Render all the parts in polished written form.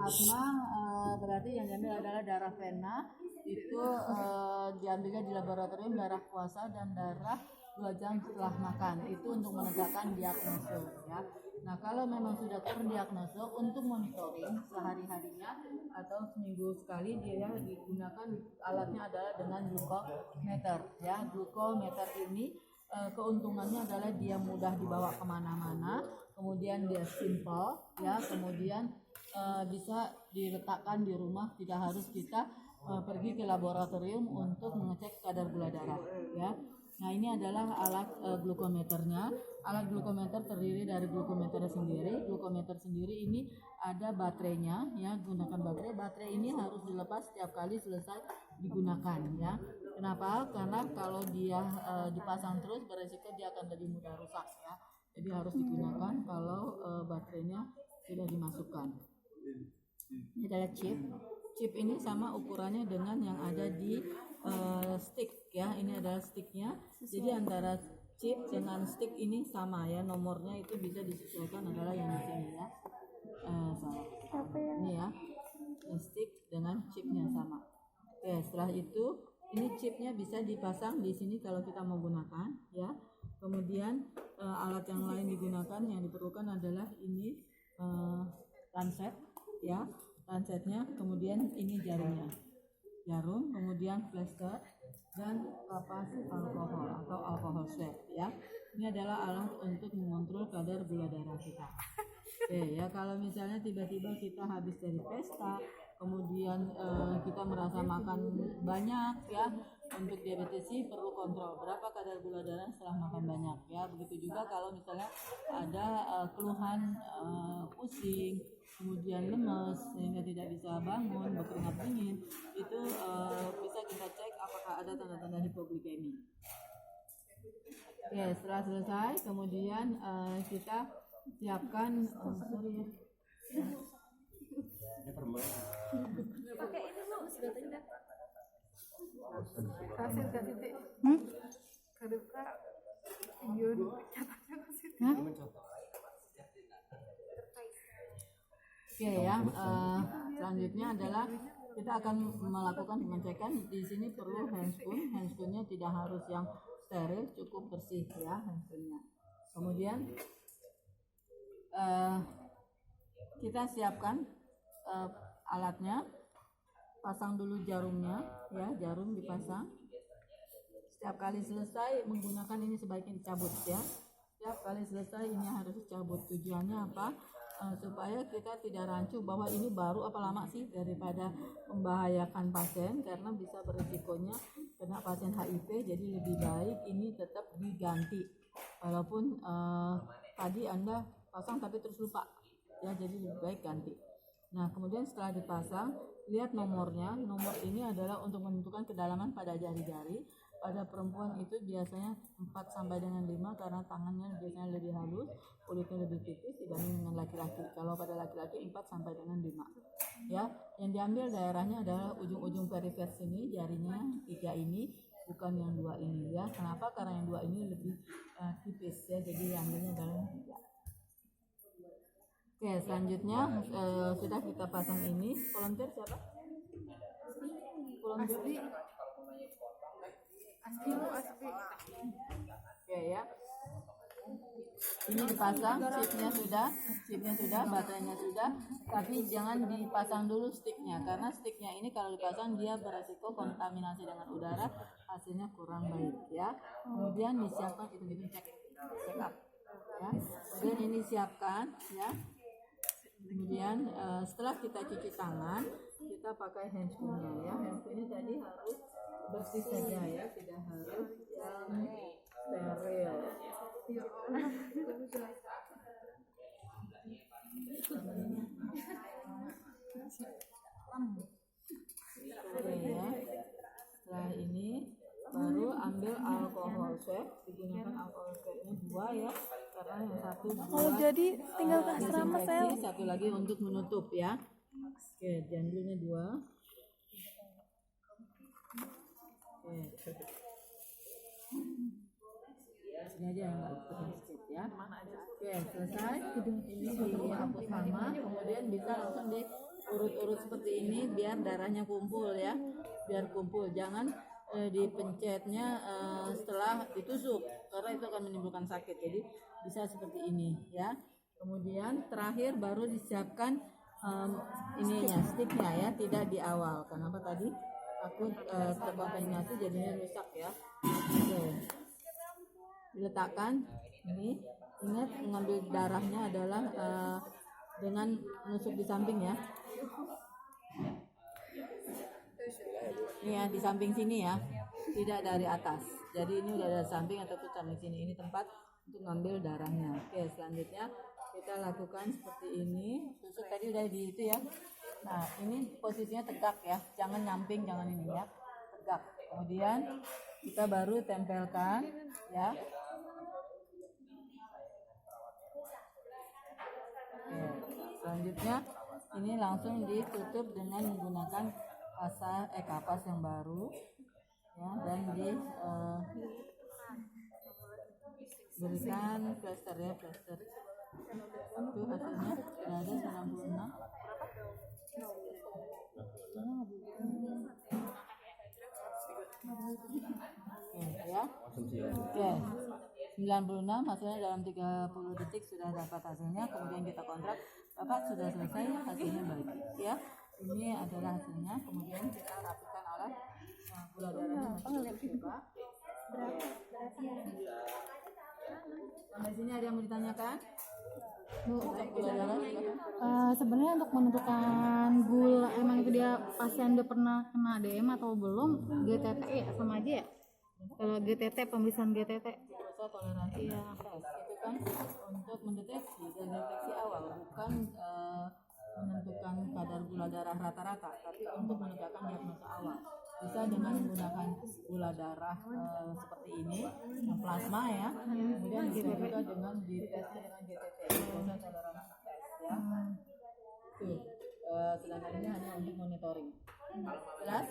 Plasma berarti yang diambil adalah darah vena, itu diambilnya di laboratorium darah puasa dan darah 2 jam setelah makan, itu untuk menegakkan diagnosa ya. Nah kalau memang sudah terdiagnosa, untuk monitoring sehari-harinya atau seminggu sekali dia digunakan alatnya adalah dengan glukometer ya. Glukometer ini keuntungannya adalah dia mudah dibawa kemana-mana, kemudian dia simple ya, kemudian bisa diletakkan di rumah, tidak harus kita pergi ke laboratorium untuk mengecek kadar gula darah ya. Nah ini adalah alat glukometernya. Alat glukometer terdiri dari glukometer sendiri. Glukometer sendiri ini ada baterainya ya, gunakan baterai. Baterai ini harus dilepas setiap kali selesai digunakan ya. Kenapa? Karena kalau dia dipasang terus beresiko dia akan lebih mudah rusak ya. Jadi harus digunakan kalau baterainya sudah dimasukkan. Ini adalah chip. Chip ini sama ukurannya dengan yang ada di stick ya. Ini adalah sticknya. Jadi antara chip dengan stick ini sama ya, nomornya itu bisa disesuaikan adalah yang di sini ya. Sama. Ini ya, stick dengan chipnya sama. Oke, setelah itu ini chipnya bisa dipasang di sini kalau kita mau gunakan ya. Kemudian alat yang lain digunakan, yang diperlukan adalah ini lancet ya, lancetnya, kemudian ini jarum, kemudian plester dan kapas alkohol atau alkohol swab ya. Ini adalah alat untuk mengontrol kadar gula darah kita. Oke ya, kalau misalnya tiba-tiba kita habis dari pesta, kemudian kita merasa makan banyak ya, untuk diabetes perlu kontrol berapa kadar gula darah setelah makan banyak ya. Begitu juga kalau misalnya ada keluhan pusing, kemudian lemes sehingga tidak bisa bangun, berkeringat dingin, itu bisa kita cek apakah ada tanda-tanda hipoglikemi. Ya, setelah selesai kemudian kita siapkan pakai ini Bu, sudah tidak kasih kaduka yun Oke ya, selanjutnya adalah kita akan melakukan pengecekan. Di sini perlu handscoon. Handscoonnya tidak harus yang steril, cukup bersih ya handscoonnya. Kemudian kita siapkan alatnya, pasang dulu jarumnya ya, jarum dipasang. Setiap kali selesai menggunakan ini sebaiknya dicabut ya. Setiap kali selesai ini harus dicabut. Tujuannya apa? Supaya kita tidak rancu bahwa ini baru apa lama sih, daripada membahayakan pasien karena bisa berisikonya kena pasien HIV. Jadi lebih baik ini tetap diganti walaupun tadi Anda pasang tapi terus lupa ya, jadi lebih baik ganti. Nah kemudian setelah dipasang, lihat nomornya. Nomor ini adalah untuk menentukan kedalaman pada jari-jari. Pada perempuan itu biasanya 4 sampai dengan 5 karena tangannya biasanya lebih halus, kulitnya lebih tipis dibanding dengan laki-laki. Kalau pada laki-laki 4 sampai dengan 5. Ya, yang diambil daerahnya adalah ujung-ujung perifer sini, jarinya 3 ini, bukan yang 2 ini ya. Kenapa? Karena yang 2 ini lebih tipis ya, jadi yang ambilnya adalah yang 3. Oke, selanjutnya sudah kita pasang ini. Volunteer siapa? Volunteer? Asli. Oke ya. Ini dipasang, chipnya sudah, baterainya sudah, tapi jangan dipasang dulu sticknya karena sticknya ini kalau dipasang dia beresiko kontaminasi dengan udara, hasilnya kurang baik ya. Kemudian disiapkan itu check up ya. Kemudian ini siapkan ya. Kemudian setelah kita cuci tangan, kita pakai handscoonnya ya. Handscoonnya tadi harus bersih saja ya, tidak harus yang steril. Ya Allah. Oke ya. Setelah ini baru ambil alkohol swab, digunakan alkohol swabnya 2 ya, karena yang satu Oh jadi tinggal ke asrama saya. satu lagi untuk menutup ya. Oke, diambilnya 2. Oke. Sini aja yang sedikit ya. Oke, selesai. Ini dihapus sama, kemudian bisa langsung urut-urut seperti ini biar darahnya kumpul ya, biar kumpul. Jangan dipencetnya setelah ditusuk karena itu akan menimbulkan sakit. Jadi bisa seperti ini ya. Kemudian terakhir baru disiapkan ininya, sticknya ya, tidak di awal. Kenapa tadi? Takut terkontaminasi jadinya rusak ya. Oke. Diletakkan ini. Ingat mengambil darahnya adalah dengan menusuk di samping ya. Ini ya di samping sini ya, tidak dari atas. Jadi ini udah dari samping atau samping sini. Ini tempat untuk ngambil darahnya. Oke, selanjutnya kita lakukan seperti ini. Tusuk tadi udah di itu ya. Nah ini posisinya tegak ya, jangan nyamping, jangan ini ya, tegak. Kemudian kita baru tempelkan ya. Oke, selanjutnya ini langsung ditutup dengan menggunakan kapas yang baru ya, dan berikan plester ya, plester. Itu hasilnya sudah ada 96. Oke ya. Oke. 96 hasilnya dalam 30 detik sudah dapat hasilnya. Kemudian kita kontrak, Bapak sudah selesai, hasilnya baik ya. Ini adalah hasilnya. Kemudian kita rapikan alat gula darahnya masih coba. Sampai sini ada yang mau ditanyakan? Bu, Gula darah sebenarnya untuk menentukan gula emang itu dia pasien udah pernah kena DM atau belum, GTT ya sama aja ya. Kalau GTT, pemeriksaan GTT glukosa toleransi iya. tes itu kan untuk mendeteksi dan deteksi awal, bukan menentukan kadar gula darah rata-rata, tapi untuk menegakkan diagnosa awal. Bisa dengan menggunakan gula darah seperti ini, yang plasma ya, kemudian bisa juga dengan ditesnya dengan GTT, glukosa toleransi tes ya. Tuh, sedangkan ini hanya untuk monitoring. Jelas?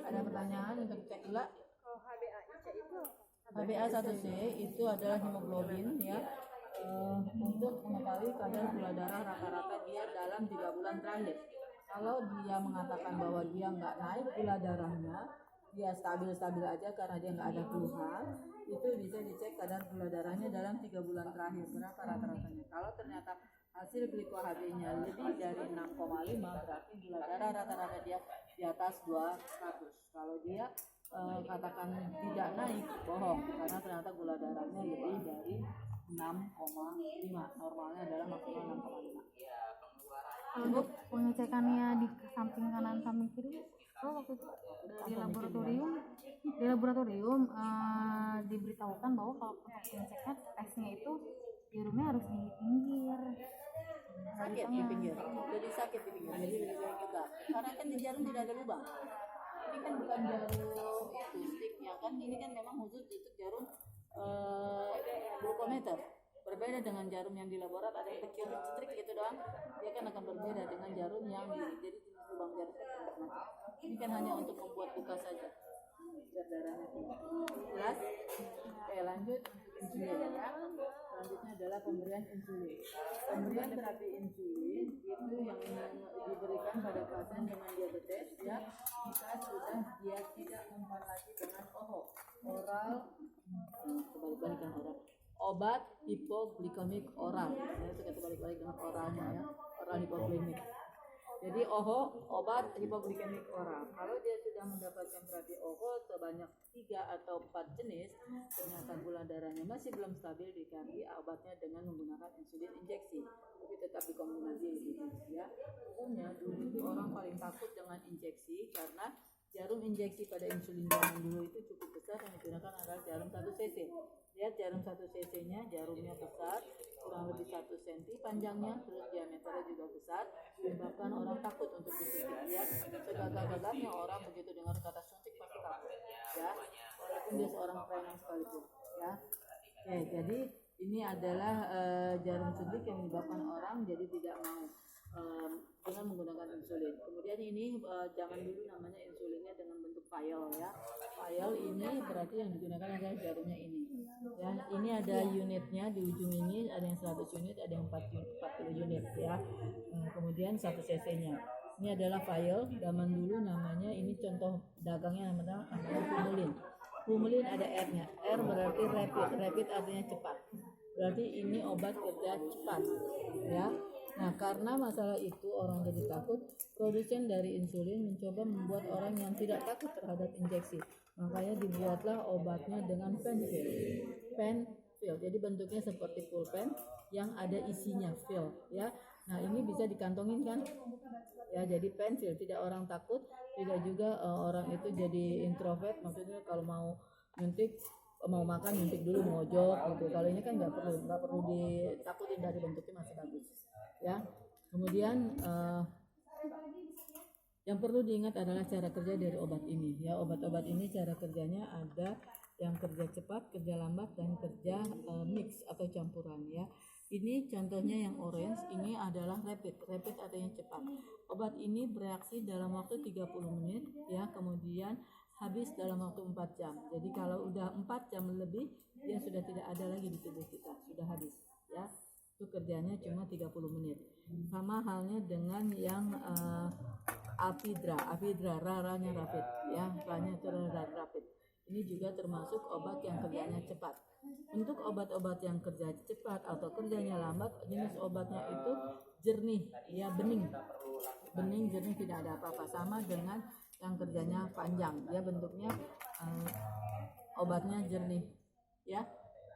Ada pertanyaan untuk cek gula? HbA1c itu adalah hemoglobin ya, untuk mengetahui kadar gula darah rata-rata dia dalam 3 bulan terakhir. Kalau dia mengatakan bahwa dia nggak naik gula darahnya, dia stabil-stabil aja karena dia nggak ada keluhan, itu bisa dicek kadar gula darahnya dalam 3 bulan terakhir berapa rata-ratanya. Kalau ternyata hasil gliko Hb-nya lebih dari 6,5 berarti gula darah rata-rata dia di atas 200. Kalau dia katakan tidak naik, bohong, karena ternyata gula darahnya lebih dari 6,5, normalnya adalah maksimal 6,5. Untuk pengecekannya di samping kanan samping kiri, waktu itu di laboratorium diberitahukan bahwa kalau untuk pengecekan tesnya itu jarumnya harus di pinggir. Sakit di pinggir, jadi sakit di pinggir, jadi lebih baik juga. Karena kan di jarum tidak ada lubang. Ini kan bukan jarum itu stick ya kan, ini kan memang khusus untuk jarum glukometer. Berbeda dengan jarum yang di laborat, ada yang kecil strik gitu doang, dia kan akan berbeda dengan jarum yang jadi lubang jarum macam-macam. Ini kan hanya untuk membuat buka saja biar darahnya keluar. Jelas? Oke, lanjut insulin ya. Selanjutnya adalah pemberian insulin. Pemberian terapi insulin itu yang diberikan pada pasien dengan diabetes ya, jika sudah dia tidak mempan lagi dengan oral, kebalik-balikan oral, obat hipoglikemik oral. Saya suka kebalik-balik dengan oralnya ya, oral hipoglikemik. Jadi obat hipoglikemik oral. Kalau dia sudah mendapatkan terapi sebanyak 3 atau 4 jenis, ternyata gula darahnya masih belum stabil, diganti obatnya dengan menggunakan insulin injeksi, tapi tetap dikombinasi ya. Umumnya dulu itu orang paling takut dengan injeksi karena jarum injeksi pada insulin zaman dulu itu cukup besar, yang digunakan adalah jarum 1 cc. Lihat jarum 1 cc nya, jarumnya besar, kurang lebih 1 cm panjangnya, terus diameternya juga besar, menyebabkan orang takut untuk disuntik. Lihat, segagah-gagahnya orang begitu dengar kata suntik pasti takut ya, walaupun dia seorang preman sekalipun ya. Oke, jadi ini adalah jarum suntik yang menyebabkan orang jadi tidak mau dengan menggunakan insulin. Kemudian kemudian ini zaman dulu namanya insulinnya dengan bentuk vial ya. Vial ini berarti yang digunakan adalah jarumnya ini. Ya, ini ada unitnya di ujung ini, ada yang 100 unit, ada yang 40 unit ya. Kemudian 1 cc-nya. Ini adalah vial, zaman dulu namanya, ini contoh dagangnya namanya humulin. Humulin ada R-nya. R berarti rapid, rapid artinya cepat. Berarti ini obat kerja cepat ya. Nah, karena masalah itu orang jadi takut, produsen dari insulin mencoba membuat orang yang tidak takut terhadap injeksi. Makanya dibuatlah obatnya dengan penfill. Penfill. Jadi bentuknya seperti pulpen yang ada isinya fill ya. Nah, ini bisa dikantongin kan? Ya, jadi penfill, tidak orang takut, tidak juga orang itu jadi introvert, maksudnya kalau mau nyuntik, mau makan nyuntik dulu, mojok gitu. Kalau ini kan nggak perlu ditakutin, dari bentuknya masih bagus ya. Kemudian yang perlu diingat adalah cara kerja dari obat ini ya. Obat-obat ini cara kerjanya ada yang kerja cepat, kerja lambat, dan kerja mix atau campuran ya. Ini contohnya yang orange, ini adalah rapid artinya cepat. Obat ini bereaksi dalam waktu 30 menit ya, kemudian habis dalam waktu 4 jam. Jadi kalau udah 4 jam lebih, dia sudah tidak ada lagi di tubuh kita, sudah habis ya. Itu kerjanya cuma 30 menit. Sama halnya dengan yang Apidra, raranya rapid ya, raranya itu rapid. Ini juga termasuk obat yang kerjanya cepat. Untuk obat-obat yang kerja cepat atau kerjanya lambat, jenis obatnya itu jernih ya, bening, jernih, tidak ada apa-apa. Sama dengan yang kerjanya panjang ya, bentuknya obatnya jernih ya,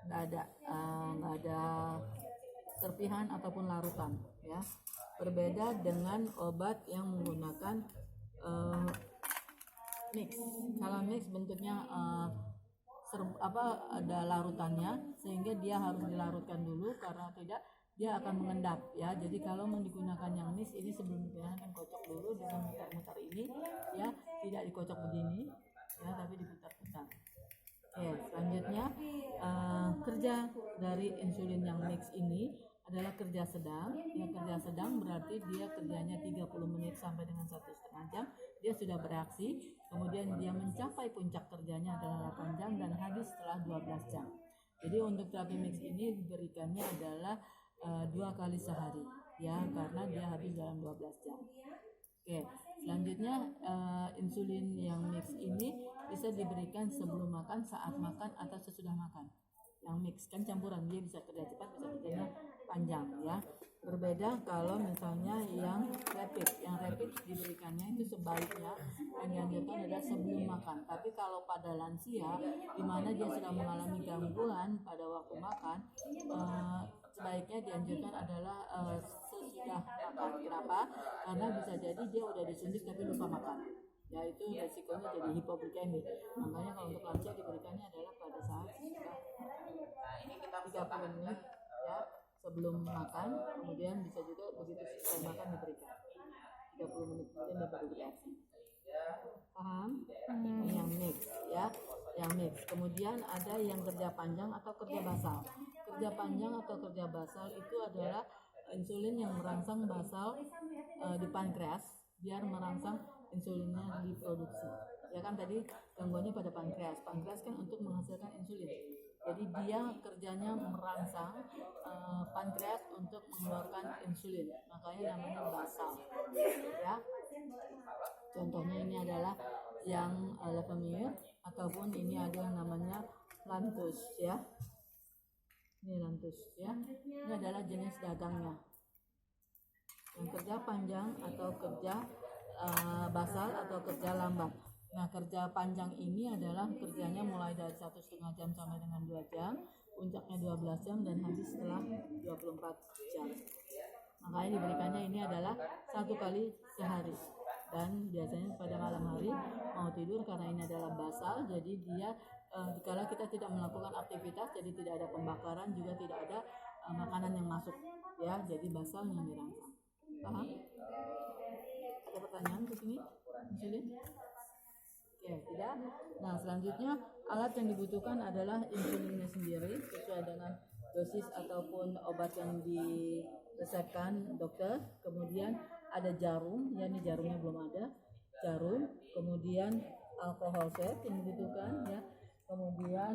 nggak ada serpihan ataupun larutan ya. Berbeda dengan obat yang menggunakan mix. Kalau mix bentuknya ada larutannya, sehingga dia harus dilarutkan dulu, karena tidak dia akan mengendap ya. Jadi kalau menggunakan yang mix ini, sebelum digunakan kocok dulu dengan mutar-mutar ini ya, tidak dikocok begini ya, tapi diputar-putar. Oke, selanjutnya kerja dari insulin yang mix ini adalah kerja sedang. Ya, kerja sedang berarti dia kerjanya 30 menit sampai dengan 1,5 jam, dia sudah bereaksi, kemudian dia mencapai puncak kerjanya adalah 8 jam dan habis setelah 12 jam. Jadi untuk terapi mix ini diberikannya adalah 2 kali sehari ya, karena dia habis dalam 12 jam. Oke, selanjutnya insulin yang mix ini bisa diberikan sebelum makan, saat makan, atau sesudah makan. Yang mix kan campuran, dia bisa kerja cepat, bisa kerjanya panjang ya. Berbeda kalau misalnya yang rapid diberikannya itu sebaiknya yang dianjurkan adalah sebelum makan. Tapi kalau pada lansia di mana dia sudah mengalami gangguan pada waktu makan, sebaiknya dianjurkan adalah sesudah makan. Kenapa? Karena bisa jadi dia udah disuntik tapi lupa makan. Ya, itu resikonya jadi hipoglikemik. Makanya kalau untuk lansia diberikannya adalah pada saat sekitar 30 menit ya sebelum makan, kemudian bisa juga begitu selesai makan diberikan 30 menit kemudian dia baru bereaksi. Paham? Yang mix ya, yang mix. Kemudian ada yang kerja panjang atau kerja basal. Kerja panjang atau kerja basal itu adalah insulin yang merangsang basal di pankreas biar merangsang insulinnya diproduksi. Ya kan tadi gangguannya pada pankreas. Pankreas kan untuk menghasilkan insulin. Jadi dia kerjanya merangsang pankreas untuk mengeluarkan insulin. Makanya namanya basal. Ya. Contohnya ini adalah yang levemir, ataupun ini ada yang namanya lantus ya. Ini lantus ya. Ini adalah jenis dagangnya. Yang kerja panjang atau kerja basal atau kerja lambat. Nah, kerja panjang ini adalah kerjanya mulai dari 1,5 jam sampai dengan 2 jam, puncaknya 12 jam dan habis setelah 24 jam. Makanya diberikannya ini adalah 1 kali sehari. Dan biasanya pada malam hari mau tidur, karena ini adalah basal, jadi dia kalau kita tidak melakukan aktivitas, jadi tidak ada pembakaran, juga tidak ada makanan yang masuk ya, jadi basal yang dirangsang. Paham? Ada pertanyaan ke sini? Insulin? Oke, tidak. Nah, selanjutnya alat yang dibutuhkan adalah insulinnya sendiri sesuai dengan dosis ataupun obat yang diresepkan dokter. Kemudian ada jarum, ya ini jarumnya belum ada, jarum, kemudian alkohol swab yang dibutuhkan ya, kemudian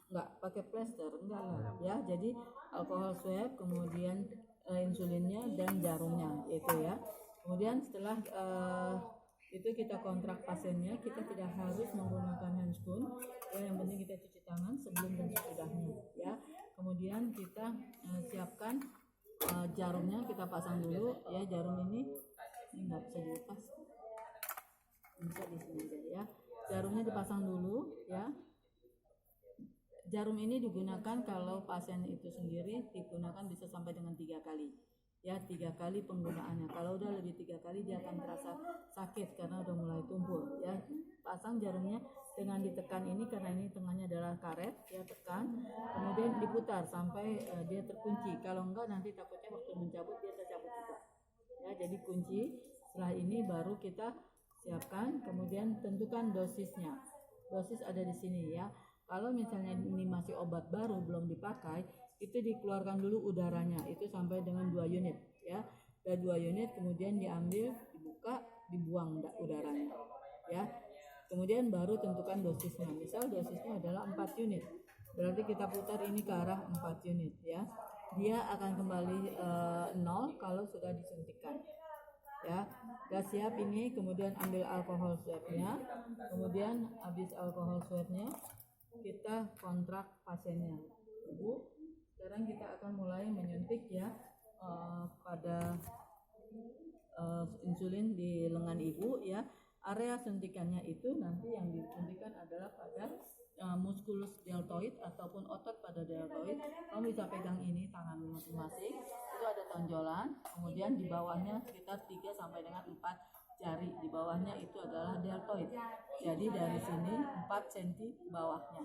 nggak pakai plester, enggak lah ya, jadi alkohol swab, kemudian insulinnya dan jarumnya itu ya. Kemudian setelah itu kita kontrak pasiennya, kita tidak harus menggunakan handscoon ya, yang penting kita cuci tangan sebelum dan sesudahnya ya. Kemudian kita siapkan jarumnya, kita pasang dulu ya, jarum ini nggak bisa dilepas, bisa di sini aja ya, jarumnya dipasang dulu ya. Jarum ini digunakan kalau pasien itu sendiri digunakan bisa sampai dengan 3 kali ya, 3 kali penggunaannya. Kalau udah lebih 3 kali dia akan terasa sakit karena udah mulai tumpul ya. Pasang jarumnya dengan ditekan ini, karena ini tengahnya adalah karet ya, tekan, kemudian diputar sampai dia terkunci. Kalau enggak nanti takutnya waktu mencabut dia tercabut juga ya, jadi kunci. Setelah ini baru kita siapkan, kemudian tentukan dosisnya. Dosis ada di sini ya. Kalau misalnya ini masih obat baru belum dipakai, itu dikeluarkan dulu udaranya, itu sampai dengan 2 unit ya. Dan 2 unit kemudian diambil, dibuka, dibuang udaranya ya. Kemudian baru tentukan dosisnya. Misal dosisnya adalah 4 unit. Berarti kita putar ini ke arah 4 unit ya. Dia akan kembali 0 kalau sudah disuntikan. Ya, udah siap ini, kemudian ambil alkohol swabnya, kemudian habis alkohol swabnya kita kontrak pasiennya. Ibu, sekarang kita akan mulai menyuntik ya pada insulin di lengan ibu ya. Area suntikannya itu nanti yang disuntikan adalah pada musculus deltoid ataupun otot pada deltoid. Kamu bisa pegang ini tangan masing-masing, itu ada tonjolan, kemudian di bawahnya sekitar 3 sampai dengan 4 jari, di bawahnya itu adalah deltoid. Jadi dari sini 4 cm bawahnya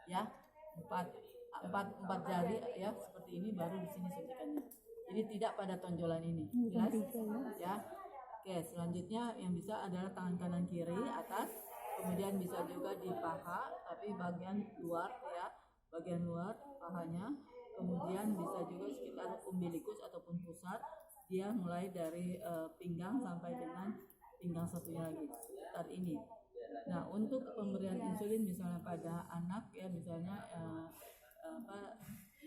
ya, 4 jari ya, seperti ini, baru di sini suntikannya. Jadi tidak pada tonjolan ini. Jelas ya. Oke, selanjutnya yang bisa adalah tangan kanan kiri atas, kemudian bisa juga di paha tapi bagian luar ya, bagian luar pahanya, kemudian bisa juga sekitar umbilikus ataupun pusat, dia mulai dari pinggang sampai dengan pinggang satunya lagi sekitar ini. Nah, untuk pemberian insulin misalnya pada anak ya, misalnya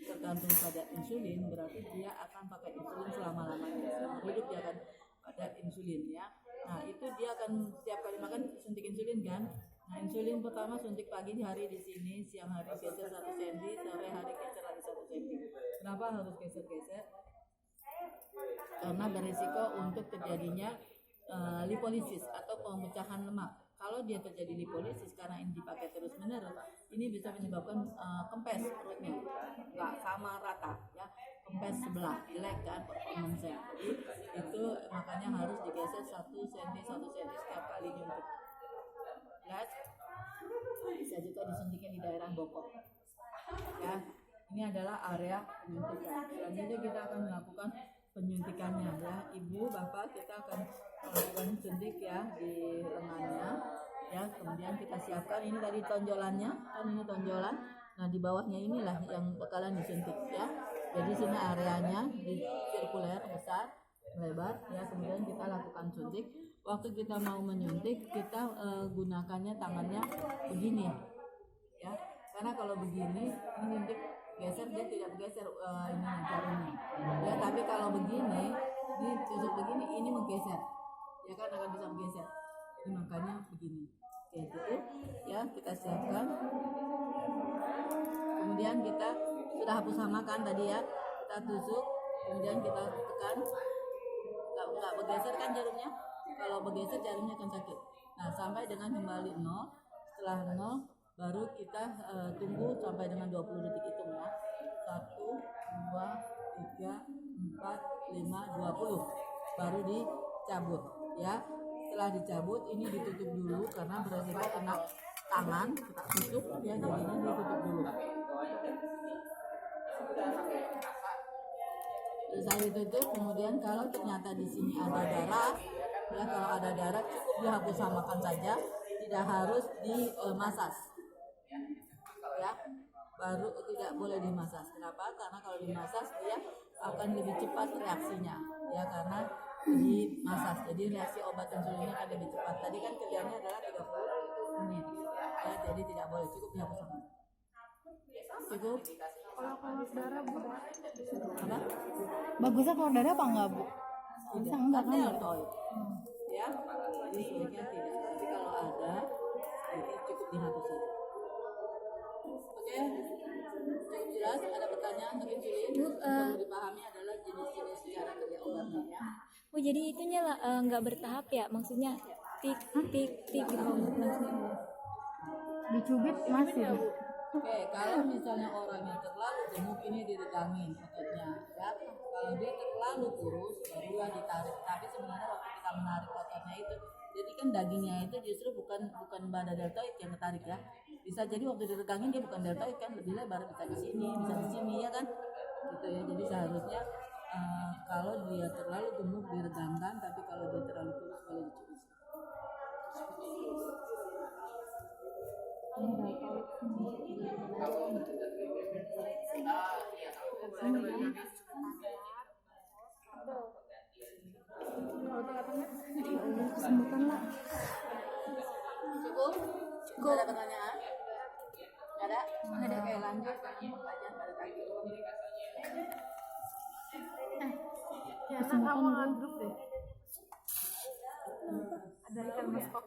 tergantung pada insulin, berarti dia akan pakai insulin selama-lamanya, seumur hidup dia akan pada insulin ya. Nah, itu dia akan setiap kali makan suntik insulin kan. Nah, insulin pertama suntik pagi hari di sini, siang hari geser 1 cm, sore hari geser lagi 1 cm. Kenapa harus geser-geser? Karena berisiko untuk terjadinya lipolisis atau pemecahan lemak. Kalau dia terjadi lipolisis karena ini dipakai terus menerus, ini bisa menyebabkan kempes perutnya, nggak sama rata ya, kempes sebelah, jelek kan performance-nya. Jadi itu makanya harus digeser 1 cm setiap kali nyuntik. Jelas? Bisa juga disuntikin di daerah bokok ya. Ini adalah area penyuntikan. Selanjutnya kita akan melakukan penyuntikannya ya. Ibu, bapak, kita akan melakukan suntik ya di lengannya ya. Kemudian kita siapkan ini tadi tonjolannya, kan ini tonjolan. Nah, di bawahnya inilah yang bakalan disuntik ya. Jadi sini areanya di sirkuler besar, lebar ya. Kemudian kita lakukan suntik. Waktu kita mau menyuntik, kita gunakannya tangannya begini ya. Karena kalau begini, ini nyuntik geser, dia tidak bergeser ini jarumnya ya. Tapi kalau begini, ini tusuk begini, ini menggeser ya kan, akan bisa bergeser. Jadi makanya begini. Oke, gitu ya, kita siapkan. Kemudian kita sudah hapus hama kan tadi ya, kita tusuk, kemudian kita tekan. Nggak bergeser kan jarumnya. Kalau bergeser jarumnya akan sakit. Nah, sampai dengan kembali 0. Setelah 0 baru kita tunggu sampai dengan 20 detik, hitung ya. 1, 2, 3, 4, 5, 20. Baru dicabut ya. Setelah dicabut ini ditutup dulu karena beresiko kena tangan, kita tutup ya, jadinya ditutup dulu. Selesai ditutup, kemudian kalau ternyata di sini ada darah ya, kalau ada darah cukup dihapus samakan saja, tidak harus dimasas ya. baru tidak boleh dimasas. Kenapa? Karena kalau dimasas dia akan lebih cepat reaksinya, ya karena dimasas. Jadi reaksi obat insulinnya akan lebih cepat. Tadi kan kerjanya adalah 30 menit, ya jadi tidak boleh, cukup dihapus sama. Cukup. Kalau keluar darah Bu, Apa? Bagusnya keluar darah apa enggak, Bu? Bisa enggak kan? Ya? Deltoid. Ya, jadi sebaiknya tidak. Tapi kalau ada, sebaiknya cukup dihapus saja. Oke, cukup jelas. Ada pertanyaan untuk insulin? Bu, Perlu dipahami adalah jenis-jenis cara kerja obatnya. Ya. Oh jadi itunya lah nggak bertahap ya, maksudnya tik tik tik gitu maksudnya. Dicubit masih. Bu. Oke, kalau misalnya orang yang terlalu gemuk ini diregangin ototnya, ya. Kalau dia terlalu kurus, barulah ditarik. Tapi sebenarnya waktu kita menarik ototnya itu, jadi kan dagingnya itu justru bukan pada deltoid yang ketarik ya. Bisa jadi waktu diregangin dia bukan deltoid kan, lebih lebar, bisa di sini ya kan, gitu ya. Jadi seharusnya kalau dia terlalu gemuk diregangkan, tapi kalau dia terlalu kurus boleh dicubit. Kesemutan lah. Cukup? Cukup. Ada pertanyaan? Nggak ada? Oke, lanjut pembelajaran pada pagi. kayaknya kamu ngaduk deh. Ada ikan mas kok.